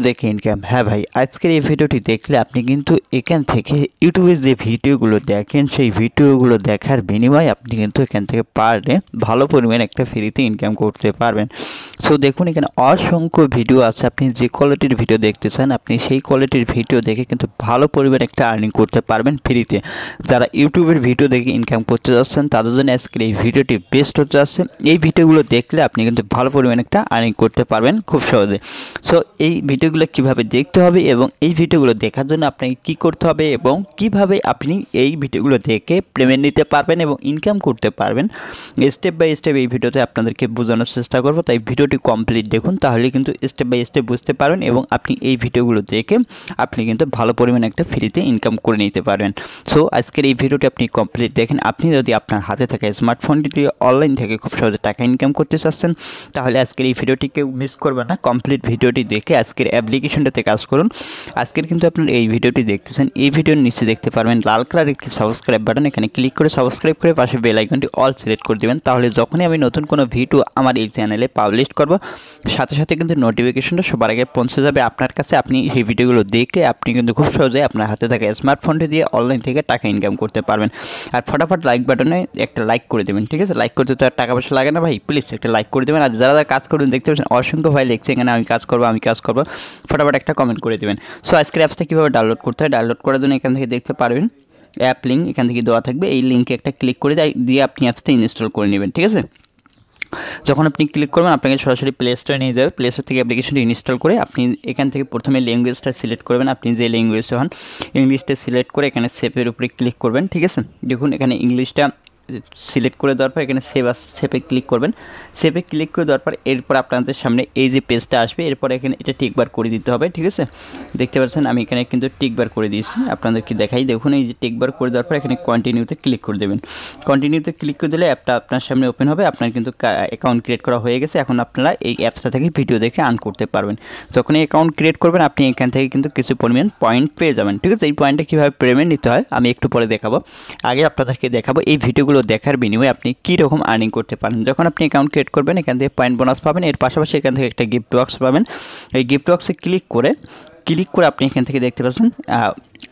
দেখে ইনকাম। হ্যাঁ ভাই, আজকের এই ভিডিওটি দেখলে আপনি কিন্তু এখান থেকে ইউটিউবের যে ভিডিওগুলো দেখেন সেই ভিডিওগুলো দেখার বিনিময়ে আপনি কিন্তু এখান থেকে পার ডে ভালো পরিমাণ একটা ফ্রিতে ইনকাম করতে পারবেন। সো দেখুন, এখানে অসংখ্য ভিডিও আছে। আপনি যে কোয়ালিটির ভিডিও দেখতে চান আপনি সেই কোয়ালিটির ভিডিও দেখে কিন্তু ভালো পরিমাণ একটা আর্নিং করতে পারবেন ফ্রিতে। যারা ইউটিউবের ভিডিও দেখে ইনকাম করতে যাচ্ছেন তাদের জন্য আজকের এই ভিডিওটি বেস্ট হতে যাচ্ছে। এই ভিডিওগুলো দেখলে আপনি কিন্তু ভালো পরিমাণ একটা আর্নিং করতে পারবেন খুব সহজে। সো এই ভিডিওগুলো কিভাবে দেখতে হবে এবং এই ভিডিওগুলো দেখার জন্য আপনাকে কি করতে হবে এবং কিভাবে আপনি এই ভিডিওগুলো দেখে পেমেন্ট নিতে পারবেন এবং ইনকাম করতে পারবেন, স্টেপ বাই স্টেপ এই ভিডিওতে আপনাদেরকে বোঝানোর চেষ্টা করব। তাই ভিডিওটি কমপ্লিট দেখুন, তাহলে কিন্তু স্টেপ বাই স্টেপ বুঝতে পারবেন এবং আপনি এই ভিডিওগুলো দেখে আপনি কিন্তু ভালো পরিমাণে একটা ফ্রিতে ইনকাম করে নিতে পারবেন। সো আজকের এই ভিডিওটি আপনি কমপ্লিট দেখেন। আপনি যদি আপনার হাতে থাকা স্মার্টফোনটি দিয়ে অনলাইন থেকে খুব সহজে টাকা ইনকাম করতে চাচ্ছেন তাহলে আজকের এই ভিডিওটিকে মিস করবেন না। কমপ্লিট ভিডিওটি দেখে আজকের অ্যাপ্লিকেশনটাতে কাজ করুন। আজকের কিন্তু আপনার এই ভিডিওটি দেখতেছেন, এই ভিডিওর নিচে দেখতে পারবেন লাল কালার একটি সাবস্ক্রাইব বাটন। এখানে ক্লিক করে সাবস্ক্রাইব করে পাশে বেল আইকনটি অল সিলেক্ট করে দেবেন। তাহলে যখনই আমি নতুন কোনো ভিডিও আমার এই চ্যানেলে পাবলিশ করব সাথে সাথে কিন্তু নোটিফিকেশনটা সবার আগে পৌঁছে যাবে আপনার কাছে। আপনি সেই ভিডিওগুলো দেখে আপনি কিন্তু খুব সহজে আপনার হাতে থাকা স্মার্টফোনটি দিয়ে অনলাইন থেকে টাকা ইনকাম করতে পারবেন। আর ফটাফট লাইক বাটনে একটা লাইক করে দেবেন, ঠিক আছে? লাইক করতে তো আর টাকা পয়সা লাগে না ভাই, প্লিজ একটা লাইক করে দেবেন। আর যারা যারা কাজ করবেন দেখতে পাচ্ছেন অসংখ্য ভাই লিখছে এখানে আমি কাজ করব, ফটাফট একটা কমেন্ট করে দেবেন। সো আজকের অ্যাপসটা কীভাবে ডাউনলোড করতে হয়, ডাউনলোড করার জন্য এখান থেকে দেখতে পারবেন অ্যাপ লিঙ্ক এখান থেকে দেওয়া থাকবে। এই লিঙ্কে একটা ক্লিক করে দিয়ে আপনি অ্যাপসটা ইনস্টল করে নেবেন, ঠিক আছে? যখন আপনি ক্লিক করবেন আপনাকে সরাসরি প্লে স্টোরে নিয়ে যাবে। প্লে স্টোর থেকে অ্যাপ্লিকেশনটি ইনস্টল করে আপনি এখান থেকে প্রথমে ল্যাঙ্গুয়েজটা সিলেক্ট করবেন। আপনি যে ল্যাঙ্গুয়েজে হন ইংলিশটা সিলেক্ট করে এখানে সেভের উপরে ক্লিক করবেন, ঠিক আছে? দেখুন এখানে ইংলিশটা সিলেক্ট করে দেওয়ার পর এখানে সেভে ক্লিক করবেন। সেভে ক্লিক করে দেওয়ার পর এরপর আপনাদের সামনে এই যে পেজটা আসবে, এরপর এখানে এটা টিকবার করে দিতে হবে, ঠিক আছে? দেখতে পাচ্ছেন আমি এখানে কিন্তু টিকবার করে দিয়েছি, আপনাদেরকে দেখাই। দেখুন এই যে টিকবার করে দেওয়ার পর এখানে কন্টিনিউতে ক্লিক করে দেবেন। কন্টিনিউতে ক্লিক করে দিলে অ্যাপটা আপনার সামনে ওপেন হবে। আপনার কিন্তু অ্যাকাউন্ট ক্রিয়েট করা হয়ে গেছে। এখন আপনারা এই অ্যাপসটা থেকে ভিডিও দেখে আর্ন করতে পারবেন। যখন এই অ্যাকাউন্ট ক্রিয়েট করবেন আপনি এখান থেকে কিন্তু কিছু পরিমাণ পয়েন্ট পেয়ে যাবেন, ঠিক আছে? এই পয়েন্টটা কীভাবে পেমেন্ট নিতে হয় আমি একটু পরে দেখাবো। আগে আপনাদেরকে দেখাবো এই ভিডিওগুলো দেখার বিনিময়ে আপনি কী রকম আর্নিং করতে পারেন। যখন আপনি অ্যাকাউন্ট ক্রিয়েট করবেন এখান থেকে পয়েন্ট বোনাস পাবেন, এর পাশাপাশি এখান থেকে একটা গিফট বক্স পাবেন। এই গিফট বক্সে ক্লিক করে আপনি এখান থেকে দেখতে পাচ্ছেন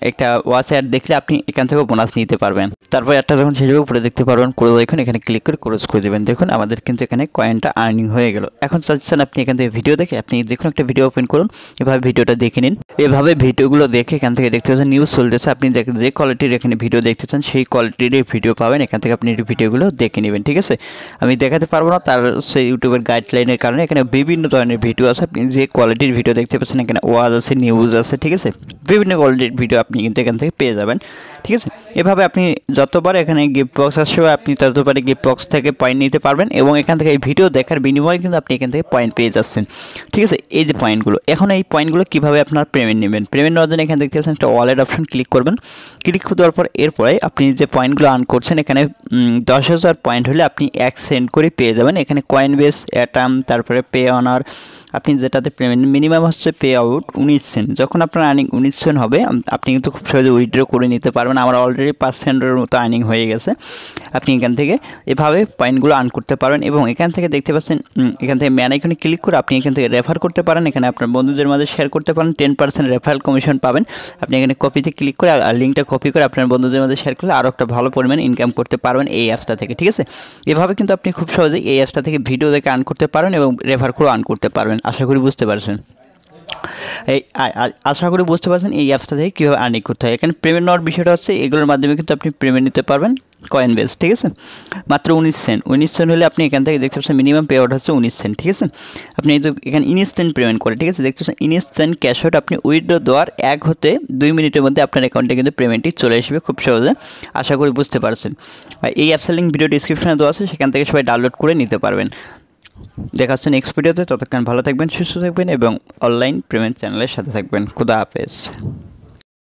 একটা ওয়াচ অ্যাড দেখলে আপনি এখান থেকেও বোনাস নিতে পারবেন। তারপর একটা যখন শেষ হবে উপরে দেখতে পারবেন ক্লোজ আইকন, এখানে ক্লিক করে ক্লোজ করে দেবেন। দেখুন আমাদের কিন্তু এখানে কয়েনটা আর্নিং হয়ে গেল। এখন চাচ্ছেন আপনি এখান থেকে ভিডিও দেখে আপনি যে কোনো একটা ভিডিও ওপেন করুন, এভাবে ভিডিওটা দেখে নিন। এভাবে ভিডিওগুলো দেখে এখান থেকে দেখতে পাচ্ছেন নিউজ চলতেছে। আপনি যে কোয়ালিটির এখানে ভিডিও দেখতে চান সেই কোয়ালিটির ভিডিও পাবেন। এখান থেকে আপনি ভিডিওগুলো দেখে নেবেন, ঠিক আছে? আমি দেখাতে পারবো না, তার সেই ইউটিউবের গাইডলাইনের কারণে এখানে বিভিন্ন ধরনের ভিডিও আছে। আপনি যে কোয়ালিটির ভিডিও দেখতে পাচ্ছেন এখানে ওয়াজ আছে, নিউজ আছে, ঠিক আছে? বিভিন্ন কোয়ালিটির ভিডিও আপনি কিন্তু এখান থেকে পেয়ে যাবেন, ঠিক আছে? এভাবে আপনি যতবার এখানে গিফট বক্স আসবে আপনি ততবারই গিফট বক্স থেকে পয়েন্ট নিতে পারবেন এবং এখান থেকে এই ভিডিও দেখার বিনিময়ে কিন্তু আপনি এখান থেকে পয়েন্ট পেয়ে যাচ্ছেন, ঠিক আছে? এই যে পয়েন্টগুলো, এখন এই পয়েন্টগুলো কীভাবে আপনার পেমেন্ট নেবেন, পেমেন্ট নেওয়ার জন্য এখানে দেখতে পাচ্ছেন একটা ওয়ালেট অপশন ক্লিক করবেন। ক্লিক করে দেওয়ার পর এরপরে আপনি যে পয়েন্টগুলো আর্ন করছেন এখানে 10,000 পয়েন্ট হলে আপনি 1 সেন্ট করে পেয়ে যাবেন। এখানে কয়েন বেস, অ্যাটাম, তারপরে পে অনার, আপনি যেটাতে পেমেন্ট মিনিমাম হচ্ছে পে আউট 19 সেন্ট। যখন আপনার আর্নিং 19 সেন্ট হবে আপনি কিন্তু খুব সহজে উইথড্র করে নিতে পারবেন। আমার অলরেডি 5 সেন্টের মতো আর্নিং হয়ে গেছে। আপনি এখান থেকে এভাবে পয়েন্টগুলো আর্ন করতে পারবেন এবং এখান থেকে দেখতে পাচ্ছেন এখান থেকে ম্যান আইকনে ক্লিক করে আপনি এখান থেকে রেফার করতে পারেন। এখানে আপনার বন্ধুদের মাঝে শেয়ার করতে পারেন, 10% রেফারেল কমিশন পাবেন। আপনি এখানে কপিতে ক্লিক করে আর লিঙ্কটা কপি করে আপনার বন্ধুদের মাঝে শেয়ার করলে আরও একটা ভালো পরিমাণ ইনকাম করতে পারবেন এই অ্যাপসটা থেকে, ঠিক আছে? এভাবে কিন্তু আপনি খুব সহজেই এই অ্যাপসটা থেকে ভিডিও দেখে আর্ন করতে পারবেন এবং রেফার করে আর্ন করতে পারবেন। আশা করি বুঝতে পারছেন। এই অ্যাপসটা থেকে কীভাবে আর্নিং করতে হয়। এখানে পেমেন্ট নেওয়ার বিষয়টা হচ্ছে এগুলোর মাধ্যমে কিন্তু আপনি পেমেন্ট নিতে পারবেন কয়েন বেস, ঠিক আছে? মাত্র 19 সেন্ট হলে আপনি এখান থেকে দেখতে পাচ্ছেন মিনিমাম পে আউট হচ্ছে 19 সেন্ট, ঠিক আছে? আপনি এখানে ইনস্ট্যান্ট পেমেন্ট করে, ঠিক আছে? দেখতে পাচ্ছেন ইনস্ট্যান্ট ক্যাশ আউট। আপনি উইথড্র দেওয়ার 1 হতে 2 মিনিটের মধ্যে আপনার অ্যাকাউন্টে কিন্তু পেমেন্টটি চলে আসবে খুব সহজে। আশা করি বুঝতে পারছেন। এই অ্যাপসের লিঙ্ক ভিডিও ডিসক্রিপশনে দেওয়া আছে, সেখান থেকে সবাই ডাউনলোড করে নিতে পারবেন। দেখাচ্ছে নেক্সট ভিডিওতে। ততক্ষণ ভালো থাকবেন, সুস্থ থাকবেন এবং অনলাইন পেমেন্ট চ্যানেলের সাথে থাকবেন। খুদা হাফেজ।